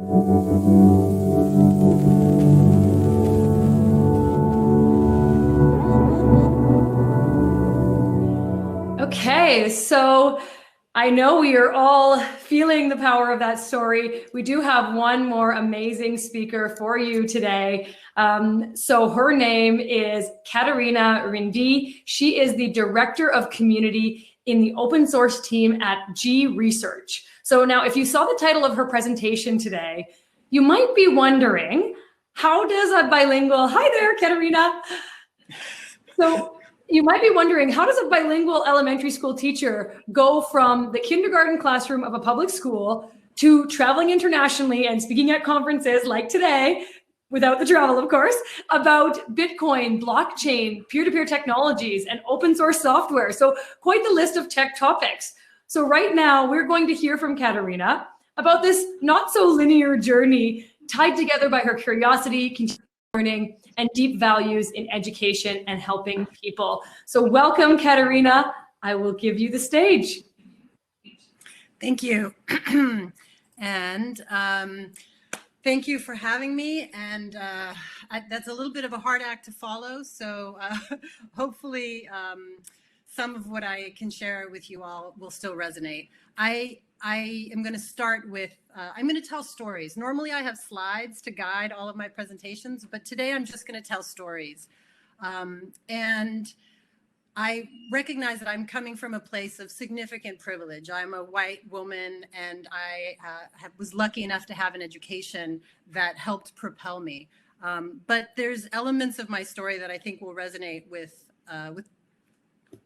Okay, so I know we are all feeling the power of that story. We do have one more amazing speaker for you today. So her name is Katerina Rindi. She is the Director of Community in the open source team at G Research. So now if you saw the title of her presentation today, you might be wondering, how does a bilingual, hi there, Katerina. So you might be wondering, how does a bilingual elementary school teacher go from the kindergarten classroom of a public school to traveling internationally and speaking at conferences like today, without the travel, of course, about Bitcoin, blockchain, peer-to-peer technologies, and open source software? So quite the list of tech topics. So right now, we're going to hear from Katerina about this not so linear journey tied together by her curiosity, continuous learning, and deep values in education and helping people. So welcome, Katerina. I will give you the stage. Thank you. And thank you for having me. And that's a little bit of a hard act to follow. So hopefully some of what I can share with you all will still resonate. I am going to start with, I'm going to tell stories. Normally I have slides to guide all of my presentations, but today I'm just going to tell stories. And I recognize that I'm coming from a place of significant privilege. I'm a white woman, and I was lucky enough to have an education that helped propel me. But there's elements of my story that I think will resonate with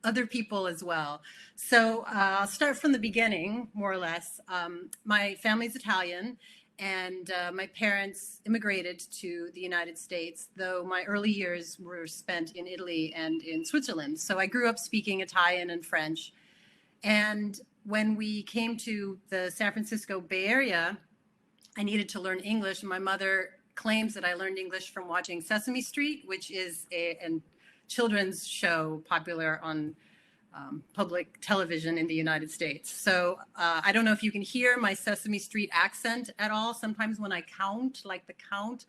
other people as well. So I'll start from the beginning, more or less. My family's Italian, and my parents immigrated to the United States, though my early years were spent in Italy and in Switzerland. So I grew up speaking Italian and French. And when we came to the San Francisco Bay Area, I needed to learn English. And my mother claims that I learned English from watching Sesame Street, which is a children's show popular on public television in the United States. So I don't know if you can hear my Sesame Street accent at all. Sometimes when I count, like the count,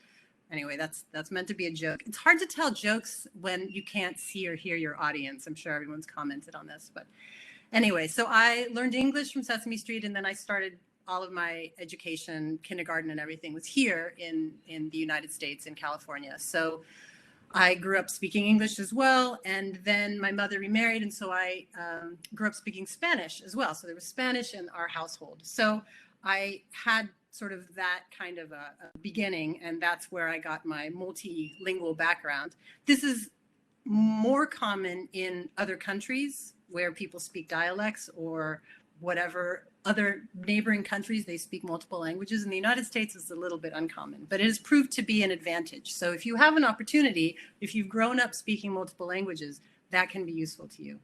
anyway, that's meant to be a joke. It's hard to tell jokes when you can't see or hear your audience. I'm sure everyone's commented on this, but anyway, so I learned English from Sesame Street, and then I started all of my education, kindergarten and everything was here in the United States, in California. So I grew up speaking English as well, and then my mother remarried, and so I grew up speaking Spanish as well. So there was Spanish in our household. So I had sort of that kind of a beginning, and that's where I got my multilingual background. This is more common in other countries where people speak dialects or whatever. Other neighboring countries, they speak multiple languages. In the United States, it's a little bit uncommon, but it has proved to be an advantage. So if you have an opportunity, if you've grown up speaking multiple languages, that can be useful to you.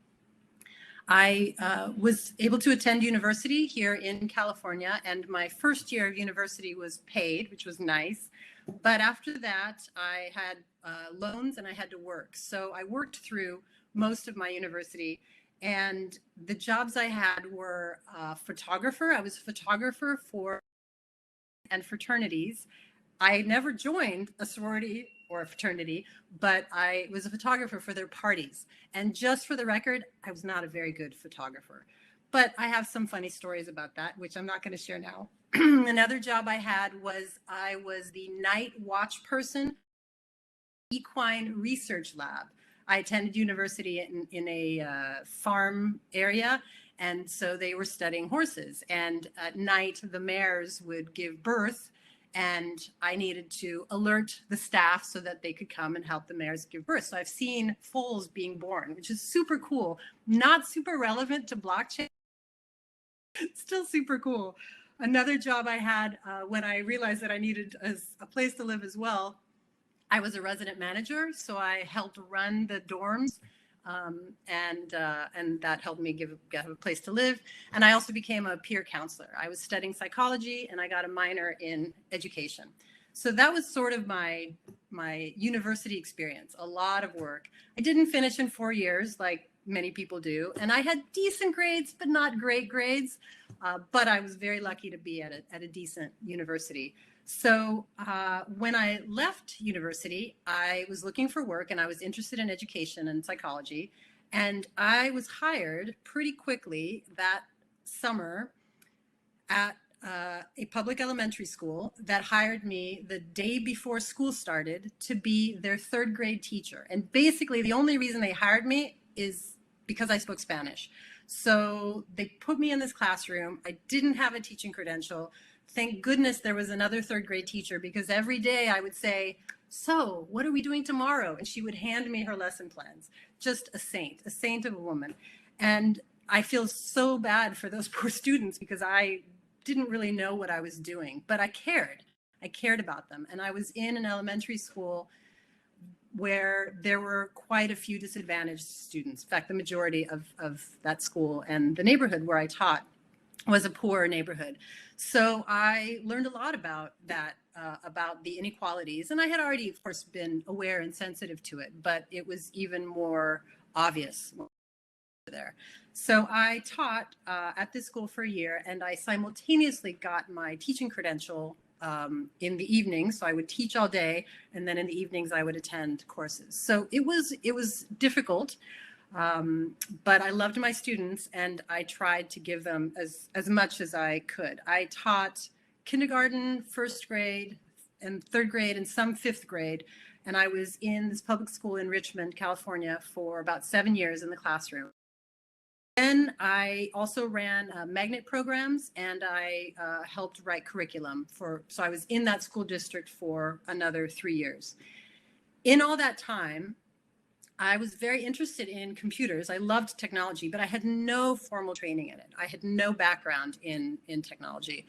I was able to attend university here in California, and my first year of university was paid, which was nice. But after that, I had loans and I had to work. So I worked through most of my university. And the jobs I had were photographer. I was a photographer for and fraternities. I never joined a sorority or a fraternity, but I was a photographer for their parties. And just for the record, I was not a very good photographer. But I have some funny stories about that, which I'm not going to share now. Another job I had was I was the night watch person, equine research lab. I attended university in a farm area, and so they were studying horses. And at night, the mares would give birth, and I needed to alert the staff so that they could come and help the mares give birth. So I've seen foals being born, which is super cool. Not super relevant to blockchain, still super cool. Another job I had when I realized that I needed a place to live as well, I was a resident manager, so I helped run the dorms, and that helped me get a place to live. And I also became a peer counselor. I was studying psychology, and I got a minor in education. So that was sort of my university experience, a lot of work. I didn't finish in 4 years like many people do, and I had decent grades, but not great grades. but I was very lucky to be at a decent university. So when I left university, I was looking for work and I was interested in education and psychology. And I was hired pretty quickly that summer at a public elementary school that hired me the day before school started to be their third grade teacher. And basically the only reason they hired me is because I spoke Spanish. So they put me in this classroom. I didn't have a teaching credential. Thank goodness there was another third grade teacher, because every day I would say, so what are we doing tomorrow? And she would hand me her lesson plans. Just a saint of a woman. And I feel so bad for those poor students because I didn't really know what I was doing, but I cared. I cared about them. And I was in an elementary school where there were quite a few disadvantaged students. In fact, the majority of that school and the neighborhood where I taught was a poor neighborhood. So I learned a lot about that, about the inequalities. And I had already, of course, been aware and sensitive to it, but it was even more obvious there. So I taught at this school for a year, and I simultaneously got my teaching credential in the evenings. So I would teach all day, and then in the evenings I would attend courses. So it was difficult, but I loved my students, and I tried to give them as much as I could. I taught kindergarten, first grade, and third grade, and some fifth grade. And I was in this public school in Richmond, California, for about 7 years in the classroom. Then I also ran magnet programs, and I helped write curriculum so I was in that school district for another 3 years. In all that time, I was very interested in computers. I loved technology, but I had no formal training in it. I had no background in technology,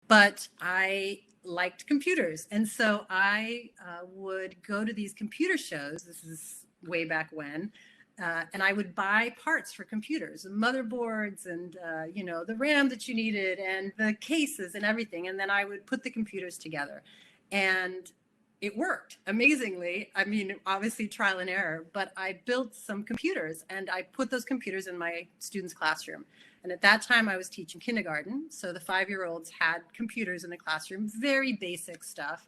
but I liked computers. And so I would go to these computer shows. This is way back when. And I would buy parts for computers, motherboards, and the RAM that you needed, and the cases and everything. And then I would put the computers together, and it worked amazingly. I mean, obviously trial and error, but I built some computers, and I put those computers in my students' classroom. And at that time, I was teaching kindergarten, so the 5-year-olds had computers in the classroom, very basic stuff.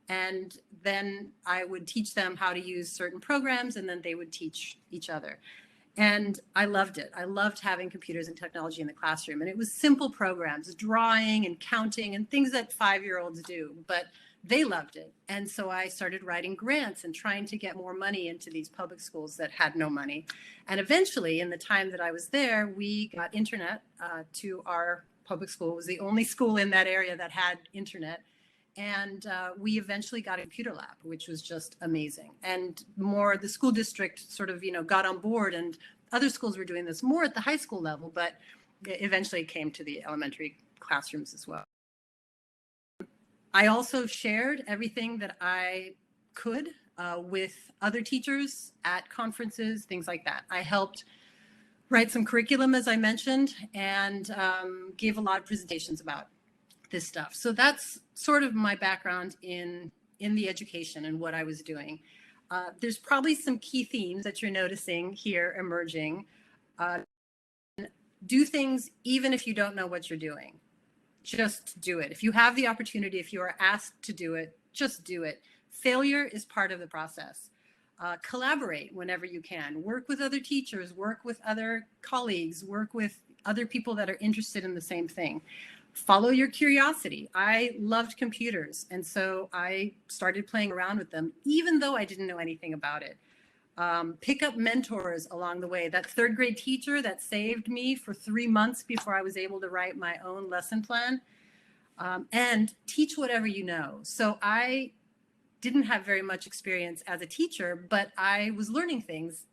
And then I would teach them how to use certain programs, and then they would teach each other. And I loved it. I loved having computers and technology in the classroom. And it was simple programs, drawing and counting and things that 5-year-olds do, but they loved it. And so I started writing grants and trying to get more money into these public schools that had no money. And eventually, in the time that I was there, we got internet to our public school. It was the only school in that area that had internet. And we eventually got a computer lab, which was just amazing. And the school district sort of, got on board, and other schools were doing this more at the high school level, but eventually it came to the elementary classrooms as well. I also shared everything that I could with other teachers at conferences, things like that. I helped write some curriculum, as I mentioned, and gave a lot of presentations about this stuff. So that's sort of my background in the education and what I was doing. There's probably some key themes that you're noticing here emerging. Do things even if you don't know what you're doing. Just do it. If you have the opportunity, if you are asked to do it, just do it. Failure is part of the process. Collaborate whenever you can. Work with other teachers, work with other colleagues, work with other people that are interested in the same thing. Follow your curiosity. I loved computers, and so I started playing around with them, even though I didn't know anything about it. Pick up mentors along the way. That third grade teacher that saved me for 3 months before I was able to write my own lesson plan, and teach whatever you know. So I didn't have very much experience as a teacher, but I was learning things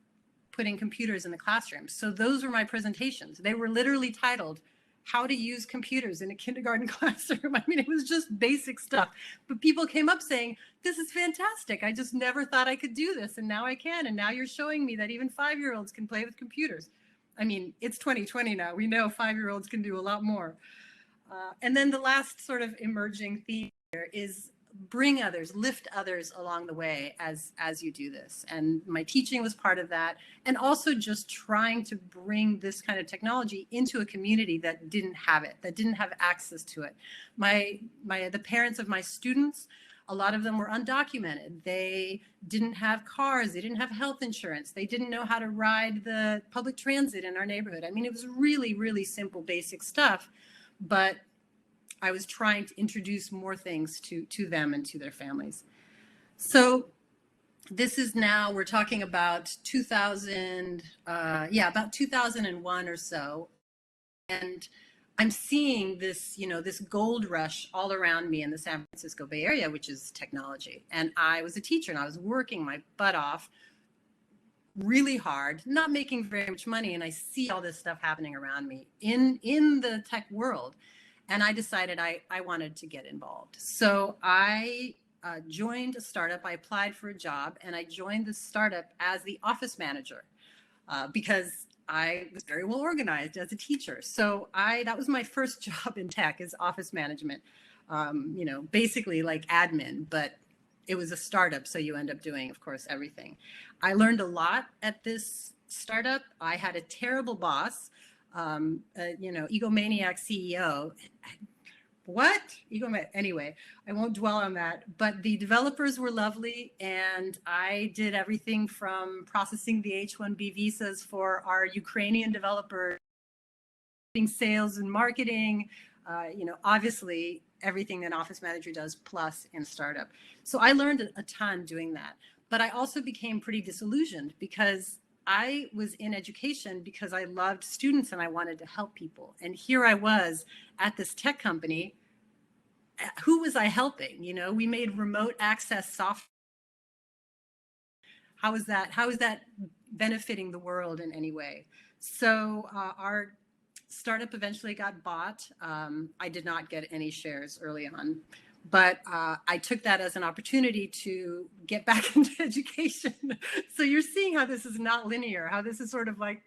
putting computers in the classroom. So those were my presentations. They were literally titled, "How to Use Computers in a Kindergarten Classroom." I mean, it was just basic stuff. But people came up saying, "This is fantastic. I just never thought I could do this. And now I can. And now you're showing me that even 5-year-olds can play with computers." I mean, it's 2020 now. We know 5-year-olds can do a lot more. And then the last sort of emerging theme here is bring others, lift others along the way as you do this. And my teaching was part of that. And also just trying to bring this kind of technology into a community that didn't have it, that didn't have access to it. The parents of my students, a lot of them were undocumented. They didn't have cars. They didn't have health insurance. They didn't know how to ride the public transit in our neighborhood. I mean, it was really, really simple, basic stuff. But I was trying to introduce more things to them and to their families. So this is now, we're talking about 2000, about 2001 or so. And I'm seeing this, this gold rush all around me in the San Francisco Bay Area, which is technology. And I was a teacher and I was working my butt off really hard, not making very much money. And I see all this stuff happening around me in the tech world. And I decided I wanted to get involved. So I joined a startup. I applied for a job and I joined the startup as the office manager because I was very well organized as a teacher. So that was my first job in tech, is office management, basically like admin, but it was a startup. So you end up doing, of course, everything. I learned a lot at this startup. I had a terrible boss. Egomaniac CEO. What? Anyway, I won't dwell on that. But the developers were lovely, and I did everything from processing the H-1B visas for our Ukrainian developers, sales and marketing, obviously everything an office manager does plus in startup. So I learned a ton doing that. But I also became pretty disillusioned because I was in education because I loved students and I wanted to help people. And here I was at this tech company. Who was I helping? We made remote access software. How is that benefiting the world in any way? So our startup eventually got bought. I did not get any shares early on. But I took that as an opportunity to get back into education. So you're seeing how this is not linear, how this is sort of like,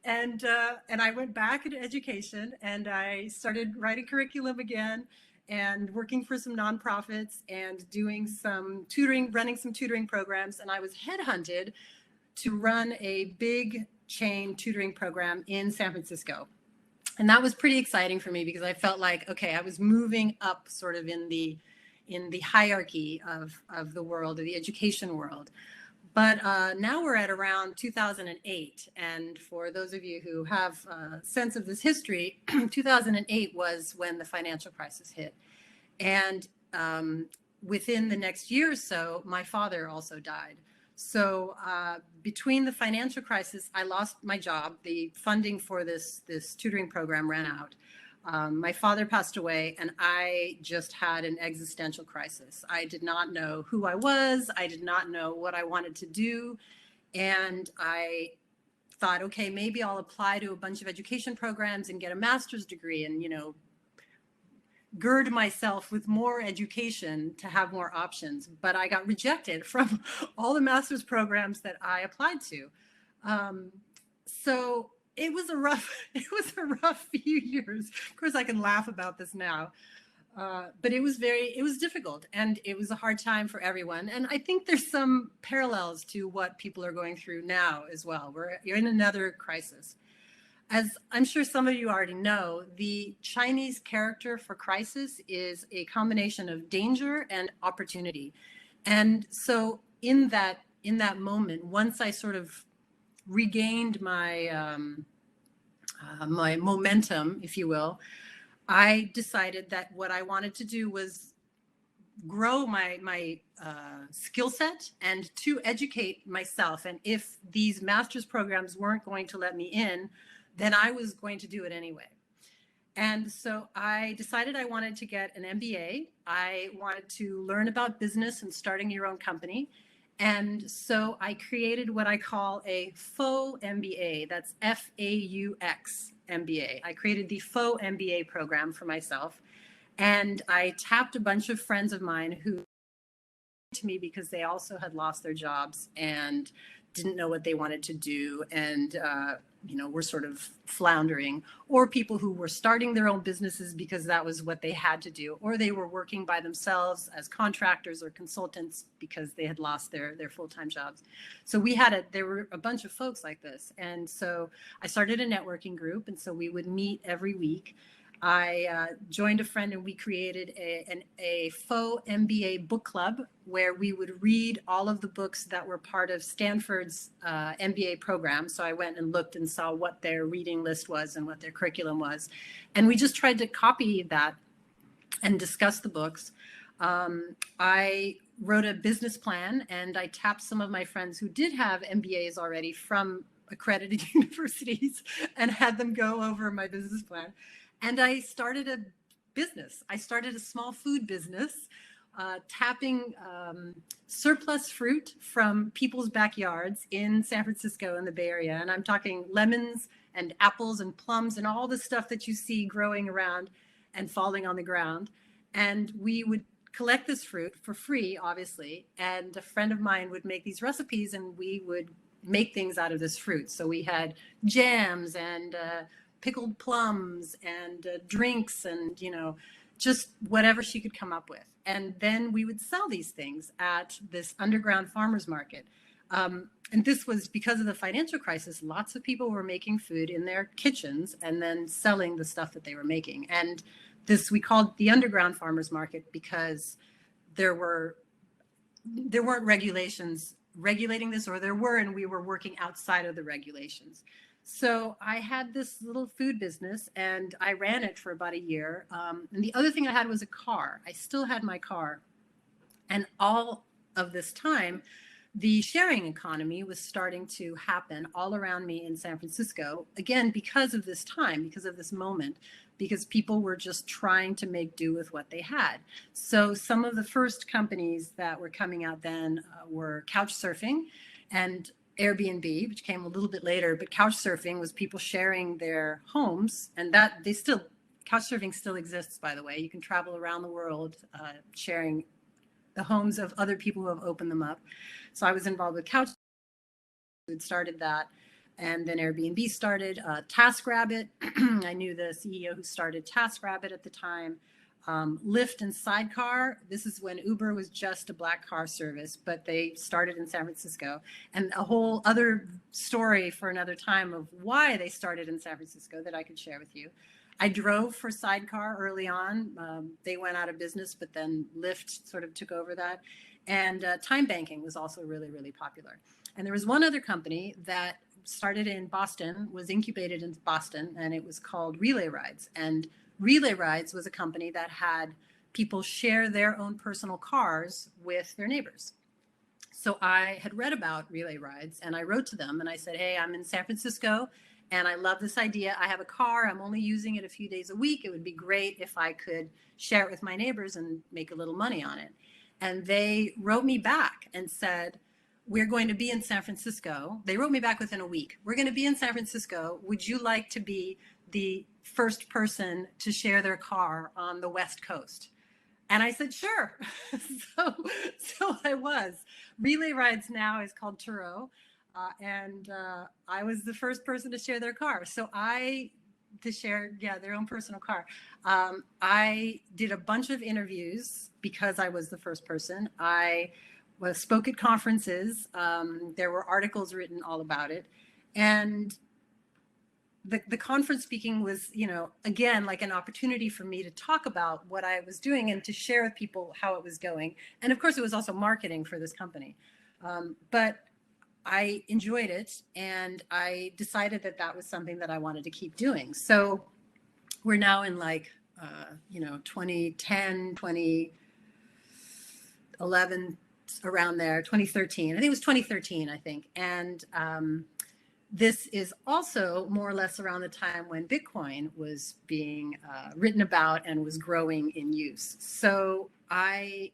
and I went back into education and I started writing curriculum again and working for some nonprofits and doing some tutoring, running some tutoring programs. And I was headhunted to run a big chain tutoring program in San Francisco. And that was pretty exciting for me because I felt like, okay, I was moving up sort of in the hierarchy of the world, of the education world. But now we're at around 2008. And for those of you who have a sense of this history, 2008 was when the financial crisis hit. And within the next year or so, my father also died. So between the financial crisis, I lost my job. The funding for this tutoring program ran out. My father passed away and I just had an existential crisis. I did not know who I was. I did not know what I wanted to do. And I thought, okay, maybe I'll apply to a bunch of education programs and get a master's degree and, gird myself with more education to have more options. But I got rejected from all the master's programs that I applied to. So it was a rough few years. Of course, I can laugh about this now, but it was difficult and it was a hard time for everyone. And I think there's some parallels to what people are going through now as well. You're in another crisis. As I'm sure some of you already know, the Chinese character for crisis is a combination of danger and opportunity. And so in that moment, once I sort of regained my my momentum, if you will, I decided that what I wanted to do was grow my skill set and to educate myself. And if these master's programs weren't going to let me in, then I was going to do it anyway. And so I decided I wanted to get an MBA. I wanted to learn about business and starting your own company. And so I created what I call a faux MBA. That's FAUX MBA. I created the faux MBA program for myself. And I tapped a bunch of friends of mine who to me because they also had lost their jobs and didn't know what they wanted to do. And were sort of floundering, or people who were starting their own businesses because that was what they had to do, or they were working by themselves as contractors or consultants because they had lost their full-time jobs. So there were a bunch of folks like this. And so I started a networking group. And so we would meet every week. I joined a friend and we created a faux MBA book club where we would read all of the books that were part of Stanford's MBA program. So I went and looked and saw what their reading list was and what their curriculum was. And we just tried to copy that and discuss the books. I wrote a business plan and I tapped some of my friends who did have MBAs already from accredited universities and had them go over my business plan. And I started a business. I started a small food business, tapping surplus fruit from people's backyards in San Francisco and the Bay Area. And I'm talking lemons and apples and plums and all the stuff that you see growing around and falling on the ground. And we would collect this fruit for free, obviously. And a friend of mine would make these recipes and we would make things out of this fruit. So we had jams and pickled plums and drinks and, just whatever she could come up with. And then we would sell these things at this underground farmers market. And this was because of the financial crisis. Lots of people were making food in their kitchens and then selling the stuff that they were making. And this we called the underground farmers market because there weren't regulations regulating this, or there were, and we were working outside of the regulations. So I had this little food business and I ran it for about a year. And the other thing I had was a car. I still had my car. And all of this time, the sharing economy was starting to happen all around me in San Francisco, again, because of this time, because of this moment, because people were just trying to make do with what they had. So some of the first companies that were coming out then were couch surfing and Airbnb, which came a little bit later, but couch surfing was people sharing their homes, and couch surfing still exists, by the way. You can travel around the world sharing the homes of other people who have opened them up. So I was involved with couch, who had started that, and then Airbnb started. TaskRabbit, I knew the CEO who started TaskRabbit at the time. Lyft and Sidecar, this is when Uber was just a black car service, but they started in San Francisco. And a whole other story for another time of why they started in San Francisco that I could share with you. I drove for Sidecar early on. They went out of business, but then Lyft sort of took over that. And time banking was also really, really popular. And there was one other company that started in Boston, was incubated in Boston, and it was called Relay Rides. And Relay Rides was a company that had people share their own personal cars with their neighbors. So I had read about Relay Rides and I wrote to them and I said, hey, I'm in San Francisco and I love this idea. I have a car. I'm only using it a few days a week. It would be great if I could share it with my neighbors and make a little money on it. And they wrote me back and said, we're going to be in San Francisco. They wrote me back within a week. We're going to be in San Francisco. Would you like to be the first person to share their car on the West Coast? And I said, sure. so I was. Relay Rides now is called Turo. And I was the first person to share their car. Their own personal car. I did a bunch of interviews because I was the first person. I spoke at conferences. There were articles written all about it. And the conference speaking was, again, like an opportunity for me to talk about what I was doing and to share with people how it was going. And of course, it was also marketing for this company. But I enjoyed it and I decided that was something that I wanted to keep doing. So we're now in 2010, 2011, around there, 2013. I think it was 2013, I think. And this is also more or less around the time when Bitcoin was being written about and was growing in use. So I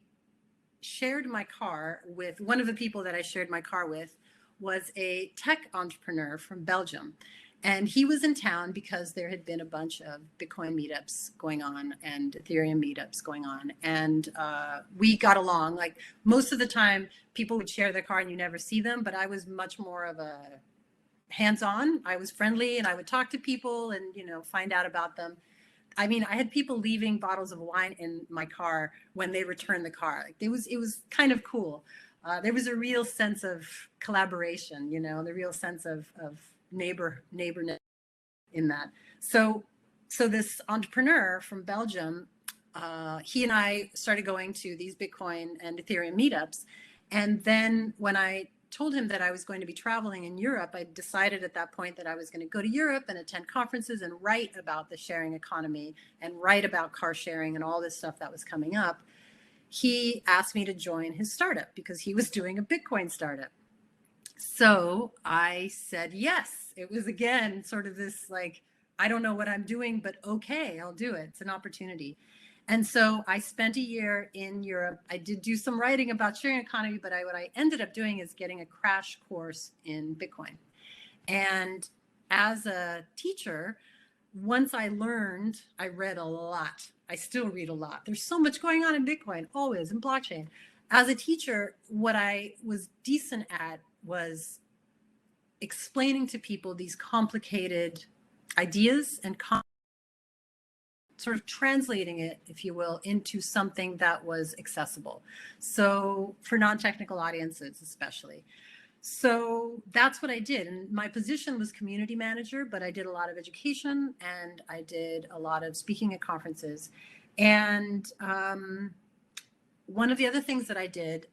shared my car with one of the people that I shared my car with was a tech entrepreneur from Belgium. And he was in town because there had been a bunch of Bitcoin meetups going on and Ethereum meetups going on. And we got along. Like most of the time, people would share their car and you never see them. But I was much more of a hands-on. I was friendly and I would talk to people and, find out about them. I mean, I had people leaving bottles of wine in my car when they returned the car. Like, it was kind of cool. There was a real sense of collaboration, the real sense of neighborness in that. So this entrepreneur from Belgium, he and I started going to these Bitcoin and Ethereum meetups. And then when I told him that I was going to be traveling in Europe, I decided at that point that I was going to go to Europe and attend conferences and write about the sharing economy and write about car sharing and all this stuff that was coming up. He asked me to join his startup because he was doing a Bitcoin startup. So I said yes. It was, again, sort of this like, I don't know what I'm doing, but okay, I'll do it. It's an opportunity. And so I spent a year in Europe. I did do some writing about sharing economy, but what I ended up doing is getting a crash course in Bitcoin. And as a teacher, once I learned, I read a lot. I still read a lot. There's so much going on in Bitcoin, always, in blockchain. As a teacher, what I was decent at was explaining to people these complicated ideas and sort of translating it, if you will, into something that was accessible. So for non-technical audiences, especially. So that's what I did. And my position was community manager, but I did a lot of education and I did a lot of speaking at conferences. And one of the other things that I did,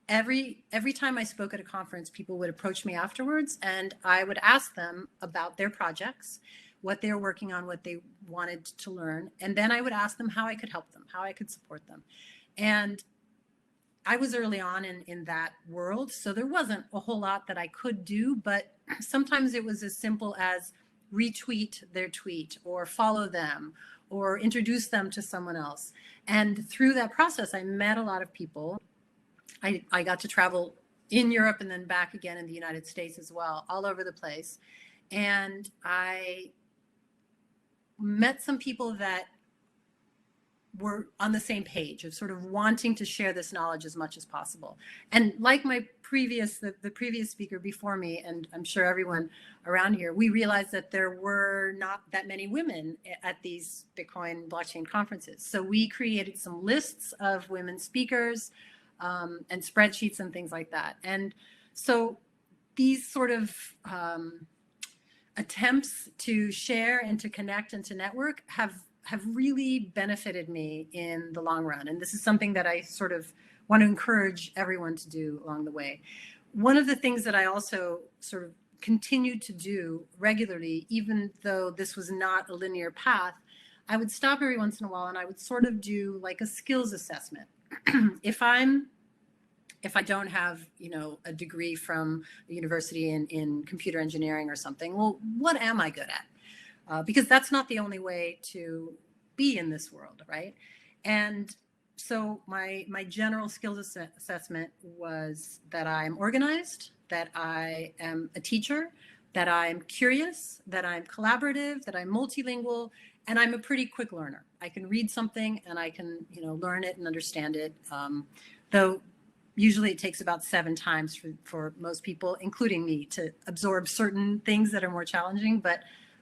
every time I spoke at a conference, people would approach me afterwards and I would ask them about their projects, what they were working on, what they wanted to learn. And then I would ask them how I could help them, how I could support them. And I was early on in that world, so there wasn't a whole lot that I could do, but sometimes it was as simple as retweet their tweet or follow them or introduce them to someone else. And through that process, I met a lot of people. I got to travel in Europe and then back again in the United States as well, all over the place. And I met some people that were on the same page of sort of wanting to share this knowledge as much as possible. And like the previous speaker before me, and I'm sure everyone around here, we realized that there were not that many women at these Bitcoin blockchain conferences. So we created some lists of women speakers and spreadsheets and things like that. And so these sort of attempts to share and to connect and to network have really benefited me in the long run. And this is something that I sort of want to encourage everyone to do along the way. One of the things that I also sort of continued to do regularly, even though this was not a linear path, I would stop every once in a while and I would sort of do like a skills assessment. If I don't have, a degree from a university in computer engineering or something, well, what am I good at? Because that's not the only way to be in this world, right? And so my general skills assessment was that I'm organized, that I am a teacher, that I'm curious, that I'm collaborative, that I'm multilingual, and I'm a pretty quick learner. I can read something and I can, learn it and understand it. Though usually it takes about 7 times for most people, including me, to absorb certain things that are more challenging. But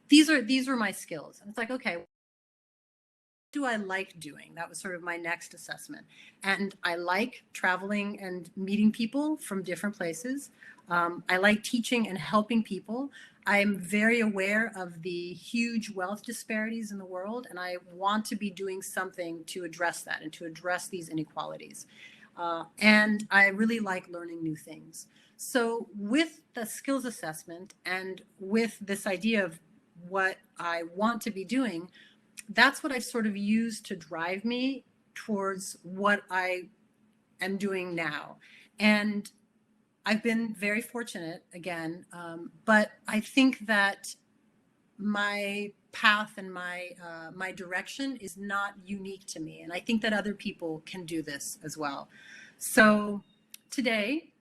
these were my skills. And it's like, okay, what do I like doing? That was sort of my next assessment. And I like traveling and meeting people from different places. I like teaching and helping people. I'm very aware of the huge wealth disparities in the world, and I want to be doing something to address that and to address these inequalities. And I really like learning new things. So with the skills assessment and with this idea of what I want to be doing, that's what I've sort of used to drive me towards what I am doing now. And I've been very fortunate, again, but I think that my path and my direction is not unique to me. And I think that other people can do this as well. So today,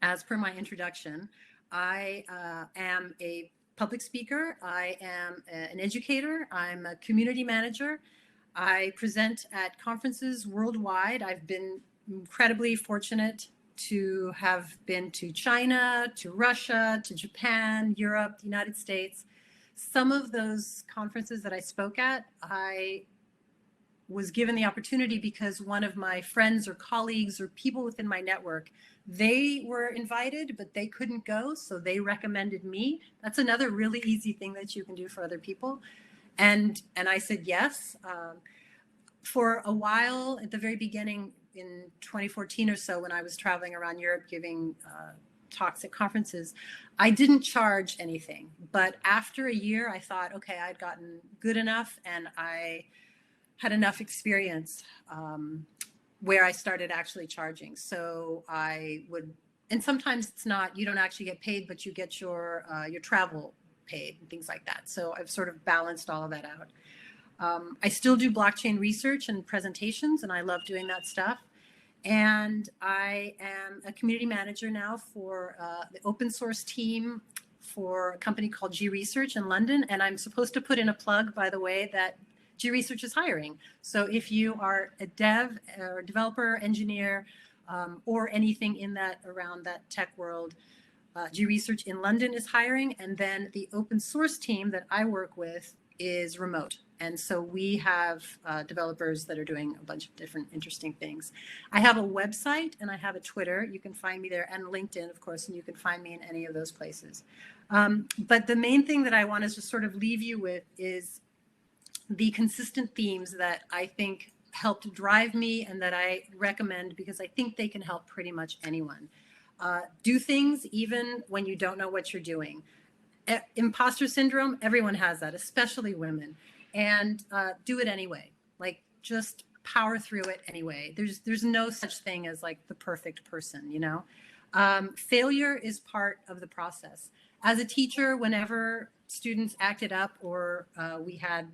as per my introduction, I am a public speaker. I am an educator. I'm a community manager. I present at conferences worldwide. I've been incredibly fortunate to have been to China, to Russia, to Japan, Europe, the United States. Some of those conferences that I spoke at, I was given the opportunity because one of my friends or colleagues or people within my network, they were invited, but they couldn't go. So they recommended me. That's another really easy thing that you can do for other people. And I said yes. For a while at the very beginning in 2014 or so, when I was traveling around Europe giving talks at conferences, I didn't charge anything. But after a year, I thought, okay, I'd gotten good enough and I had enough experience where I started actually charging. So I would, and sometimes it's not, you don't actually get paid, but you get your travel paid and things like that. So I've sort of balanced all of that out. I still do blockchain research and presentations, and I love doing that stuff. And I am a community manager now for the open source team for a company called G Research in London. And I'm supposed to put in a plug, by the way, that G Research is hiring. So if you are a dev or developer, engineer, or anything in that around that tech world, G Research in London is hiring. And then the open source team that I work with is remote. And so we have developers that are doing a bunch of different interesting things. I have a website and I have a Twitter. You can find me there, and LinkedIn, of course, and you can find me in any of those places. But the main thing that I want to just sort of leave you with is the consistent themes that I think helped drive me and that I recommend because I think they can help pretty much anyone. Do things even when you don't know what you're doing. Imposter syndrome, everyone has that, especially women. And do it anyway. Like, just power through it anyway. There's no such thing as like the perfect person, you know? Failure is part of the process. As a teacher, whenever students acted up or we had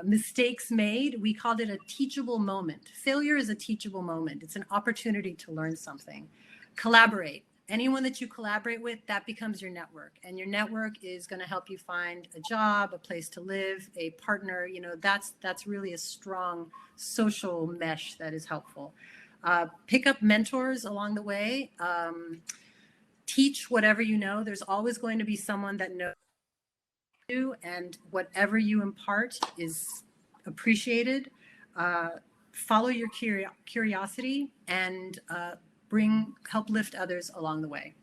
mistakes made, we called it a teachable moment. Failure is a teachable moment. It's an opportunity to learn something. Collaborate. Anyone that you collaborate with, that becomes your network. And your network is going to help you find a job, a place to live, a partner. You know, that's really a strong social mesh that is helpful. Pick up mentors along the way. Teach whatever you know. There's always going to be someone that knows you, and whatever you impart is appreciated. Follow your curiosity and help lift others along the way.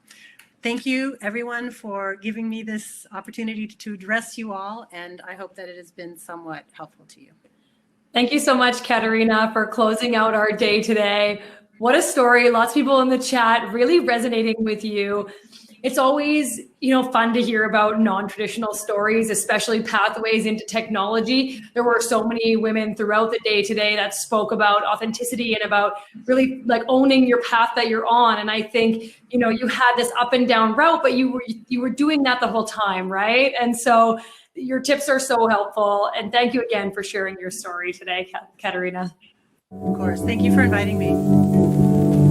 Thank you, everyone, for giving me this opportunity to address you all, and I hope that it has been somewhat helpful to you. Thank you so much, Katerina, for closing out our day today. What a story. Lots of people in the chat really resonating with you. It's always, fun to hear about non-traditional stories, especially pathways into technology. There were so many women throughout the day today that spoke about authenticity and about really like owning your path that you're on. And I think, you had this up and down route, but you were doing that the whole time, right? And so your tips are so helpful. And thank you again for sharing your story today, Katerina. Of course. Thank you for inviting me.